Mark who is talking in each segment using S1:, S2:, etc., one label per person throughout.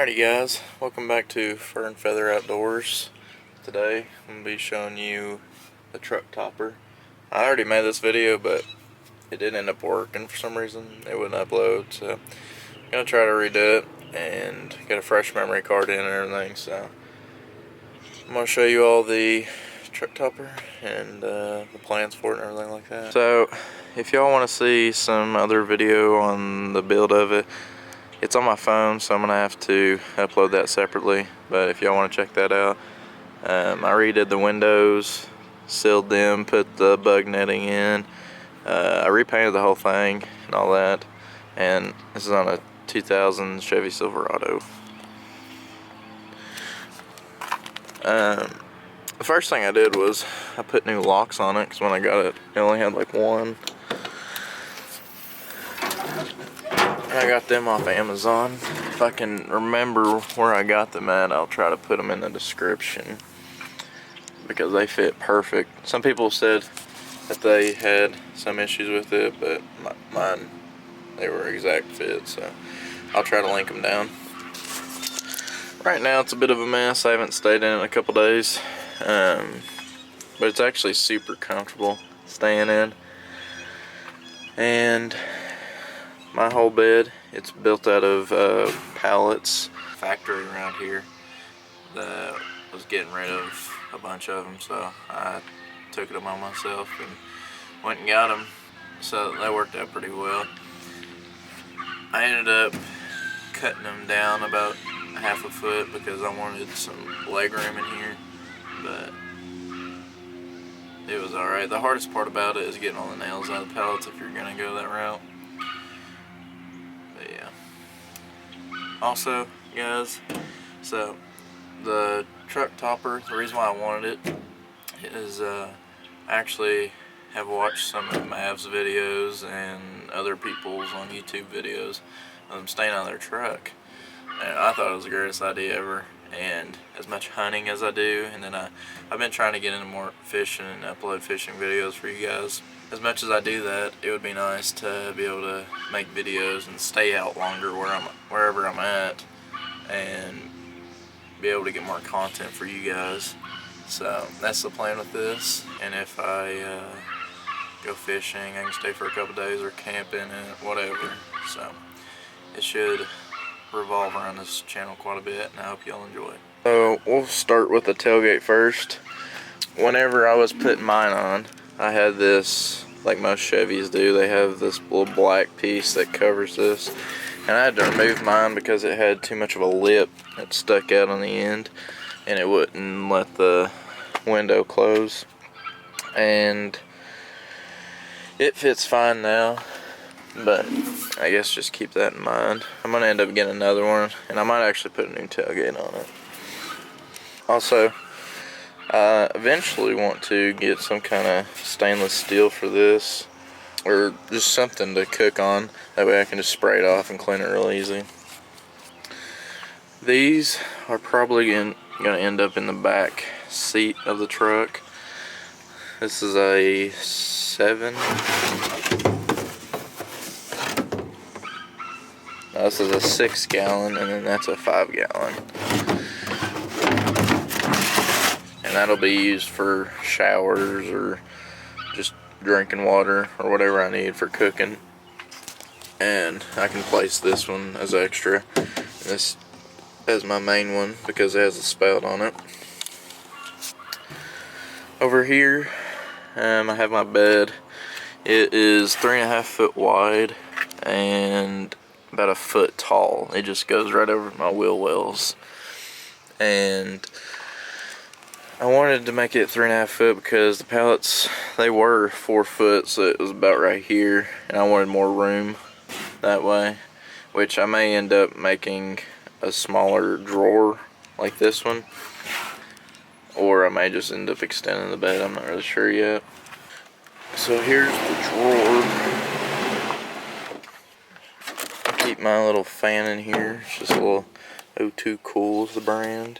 S1: Alrighty guys, welcome back to Fur and Feather Outdoors. Today I'm going to be showing you the truck topper. I already made this video, but it didn't end up working for some reason. It wouldn't upload, so I'm going to try to redo it and get a fresh memory card in and everything. So I'm going to show you all the truck topper and the plans for it and everything like that. So if y'all want to see some other video on the build of it, it's on my phone, so I'm going to have to upload that separately. But if y'all want to check that out, I redid the windows, sealed them, put the bug netting in. I repainted the whole thing and all that. And this is on a 2000 Chevy Silverado. The first thing I did was I put new locks on it, because when I got it, it only had like one. And I got them off Amazon. If I can remember where I got them at, I'll try to put them in the description, because they fit perfect. Some people said that they had some issues with it, but mine, they were exact fit, so I'll try to link them down. Right now it's a bit of a mess. I haven't stayed in it in a couple days, but it's actually super comfortable staying in. And my whole bed, it's built out of pallets. Factory around here that was getting rid of a bunch of them, so I took it upon myself and went and got them. So that worked out pretty well. I ended up cutting them down about half a foot because I wanted some leg room in here, but it was alright. The hardest part about it is getting all the nails out of the pallets if you're gonna go that route. But yeah. Also, guys, so the truck topper, the reason why I wanted it is I actually have watched some of Mav's videos and other people's on YouTube videos of them staying on their truck, and I thought it was the greatest idea ever. And as much hunting as I do, and then I've been trying to get into more fishing and upload fishing videos for you guys. As much as I do that, it would be nice to be able to make videos and stay out longer wherever I'm at, and be able to get more content for you guys. So that's the plan with this. And if I go fishing, I can stay for a couple days, or camping and whatever. So it should revolve around this channel quite a bit, and I hope y'all enjoy. So we'll start with the tailgate first. Whenever I was putting mine on, I had this, like most Chevys do, they have this little black piece that covers this, and I had to remove mine because it had too much of a lip that stuck out on the end, and it wouldn't let the window close. And it fits fine now, but I guess just keep that in mind. I'm going to end up getting another one, and I might actually put a new tailgate on it. Also, I eventually want to get some kind of stainless steel for this, or just something to cook on. That way I can just spray it off and clean it real easy. These are probably going to end up in the back seat of the truck. This is a 7. This is a 6-gallon, and then that's a 5-gallon. And that'll be used for showers or just drinking water or whatever I need for cooking. And I can place this one as extra. This as my main one because it has a spout on it. Over here, I have my bed. It is 3.5 foot wide and about a foot tall. It just goes right over my wheel wells. And I wanted to make it 3.5 foot because the pallets, they were 4 foot, so it was about right here, and I wanted more room that way, which I may end up making a smaller drawer like this one, or I may just end up extending the bed. I'm not really sure yet. So here's the drawer. I keep my little fan in here. It's just a little O2 Cool is the brand,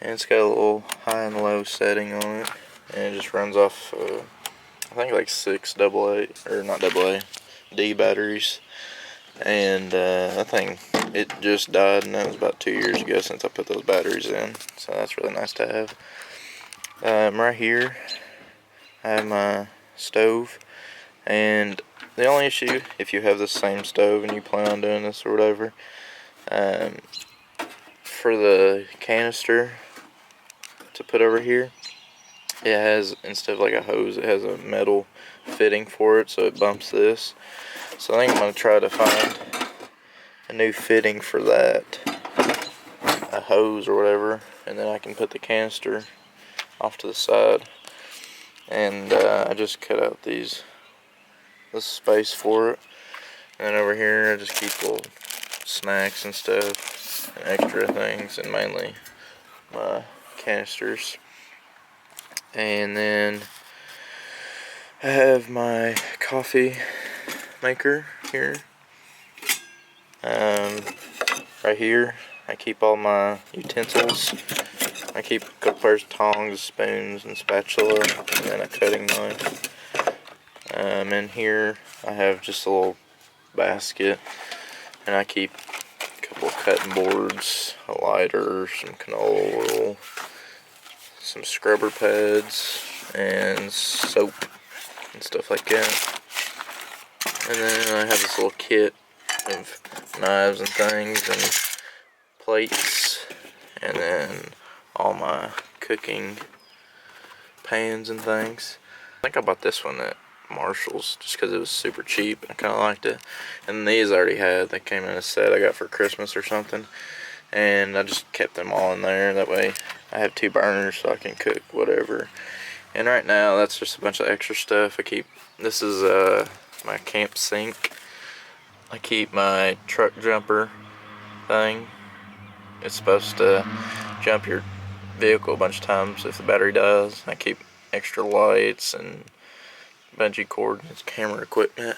S1: and it's got a little high and low setting on it, and it just runs off I think like 6 AA, or not AA, D batteries. And that thing it just died, and that was about 2 years ago since I put those batteries in. So that's really nice to have. Right here, I have my stove, and the only issue, if you have the same stove and you plan on doing this or whatever, for the canister to put over here, it has, instead of like a hose, it has a metal fitting for it, so it bumps this. So I think I'm going to try to find a new fitting for that, a hose or whatever, and then I can put the canister off to the side. And I just cut out this space for it, and then over here I just keep little snacks and stuff and extra things, and mainly my canisters. And then I have my coffee maker here. Right here I keep all my utensils. I keep a couple pairs of tongs, spoons, and spatula, and then a cutting knife. In here I have just a little basket, and I keep a couple of cutting boards, a lighter, some canola oil, some scrubber pads, and soap and stuff like that. And then I have this little kit of knives and things and plates, and then all my cooking pans and things. I think I bought this one at Marshall's just because it was super cheap. I kind of liked it. And these I already had. They came in a set I got for Christmas or something, and I just kept them all in there. That way I have 2 burners so I can cook whatever. And right now that's just a bunch of extra stuff. This is my camp sink. I keep my truck jumper thing. It's supposed to jump your vehicle a bunch of times if the battery dies. I keep extra lights and bungee cord and camera equipment.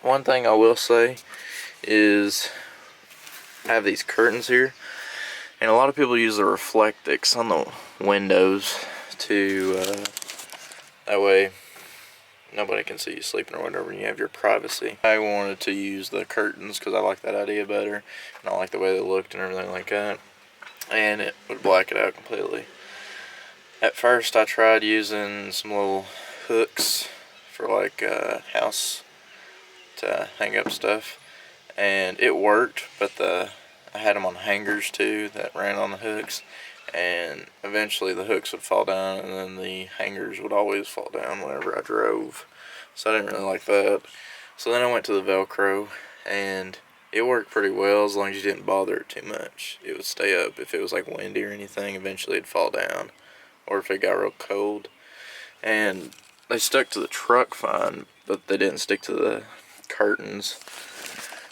S1: One thing I will say is I have these curtains here, and a lot of people use the Reflectix on the windows to that way nobody can see you sleeping or whatever, and you have your privacy. I wanted to use the curtains because I like that idea better, and I like the way they looked and everything like that, and it would black it out completely. At first I tried using some little hooks for like house to hang up stuff, and it worked, but I had them on hangers too that ran on the hooks, and eventually the hooks would fall down, and then the hangers would always fall down whenever I drove, so I didn't really like that. So then I went to the Velcro, and it worked pretty well as long as you didn't bother it too much. It would stay up. If it was like windy or anything, eventually it'd fall down, or if it got real cold. And they stuck to the truck fine, but they didn't stick to the curtains.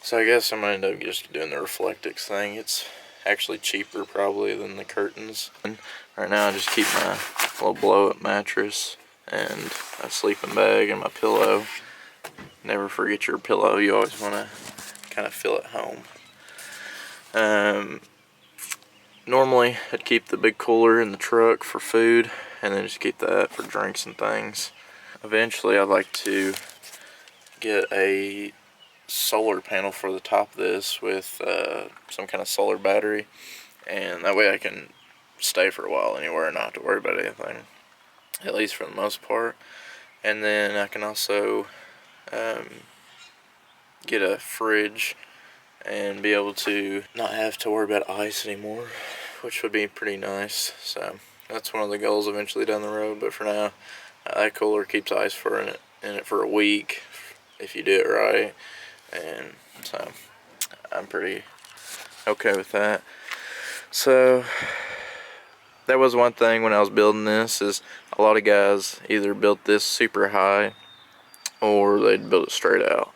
S1: So I guess I'm going to end up just doing the Reflectix thing. It's actually cheaper probably than the curtains. And right now I just keep my little blow-up mattress and a sleeping bag and my pillow. Never forget your pillow. You always want to kind of feel at home. Normally I'd keep the big cooler in the truck for food, and then just keep that for drinks and things. Eventually I'd like to get a solar panel for the top of this with some kind of solar battery, and that way I can stay for a while anywhere and not have to worry about anything, at least for the most part. And then I can also get a fridge and be able to not have to worry about ice anymore, which would be pretty nice. So that's one of the goals eventually down the road, but for now that cooler keeps ice in it for a week if you do it right, and so I'm pretty okay with that. So that was one thing when I was building this, is a lot of guys either built this super high or they'd build it straight out,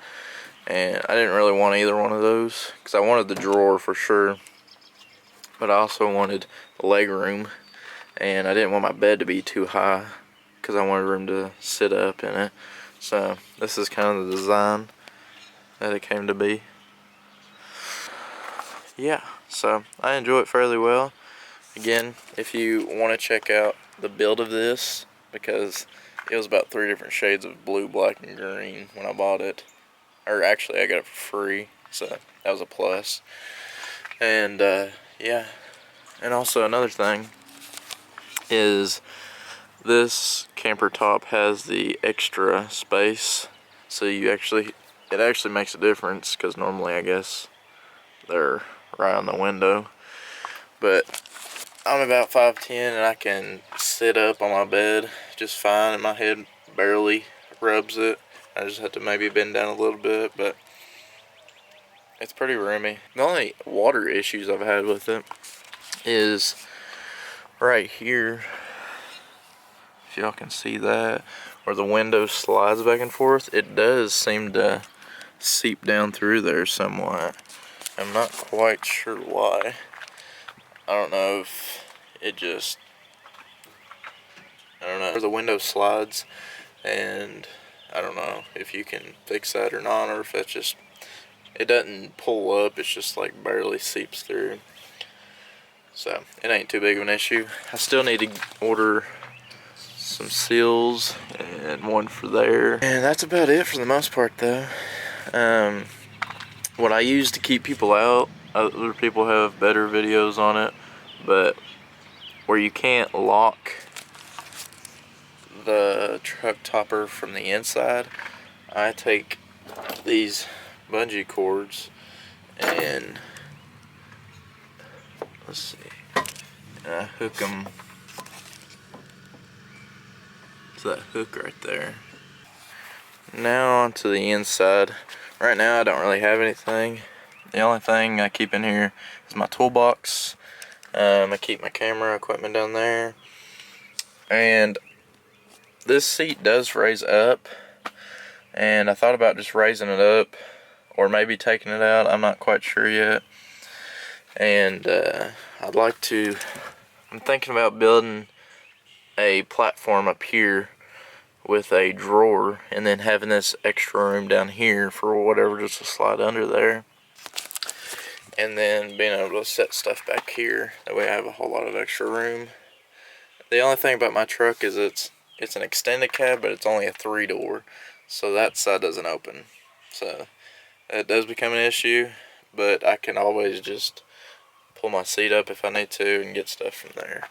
S1: and I didn't really want either one of those because I wanted the drawer for sure, but I also wanted the leg room, and I didn't want my bed to be too high because I wanted room to sit up in it. So this is kind of the design that it came to be. Yeah, so I enjoy it fairly well. Again, if you want to check out the build of this, because it was about 3 different shades of blue, black, and green when I bought it, or actually I got it for free so that was a plus. And yeah, and also another thing is this camper top has the extra space, so it actually makes a difference, because normally I guess they're right on the window. But I'm about 5'10", and I can sit up on my bed just fine, and my head barely rubs it. I just have to maybe bend down a little bit, but it's pretty roomy. The only water issues I've had with it is right here, if y'all can see that, where the window slides back and forth. It does seem to seep down through there somewhat. I'm not quite sure why. I don't know if it just, I don't know, where the window slides, and I don't know if you can fix that or not, or if that's just, it doesn't pull up, it's just like barely seeps through. So it ain't too big of an issue. I still need to order some seals and one for there, and that's about it for the most part though. What I use to keep people out, other people have better videos on it, but where you can't lock the truck topper from the inside, I take these bungee cords and let's see, and I hook them to that hook right there. Now onto the inside. Right now I don't really have anything. The only thing I keep in here is my toolbox. I keep my camera equipment down there, and this seat does raise up, and I thought about just raising it up or maybe taking it out. I'm not quite sure yet. And I'm thinking about building a platform up here with a drawer, and then having this extra room down here for whatever, just to slide under there, and then being able to set stuff back here. That way I have a whole lot of extra room. The only thing about my truck is it's an extended cab, but it's only a 3-door, so that side doesn't open. So that does become an issue, but I can always just pull my seat up if I need to and get stuff from there.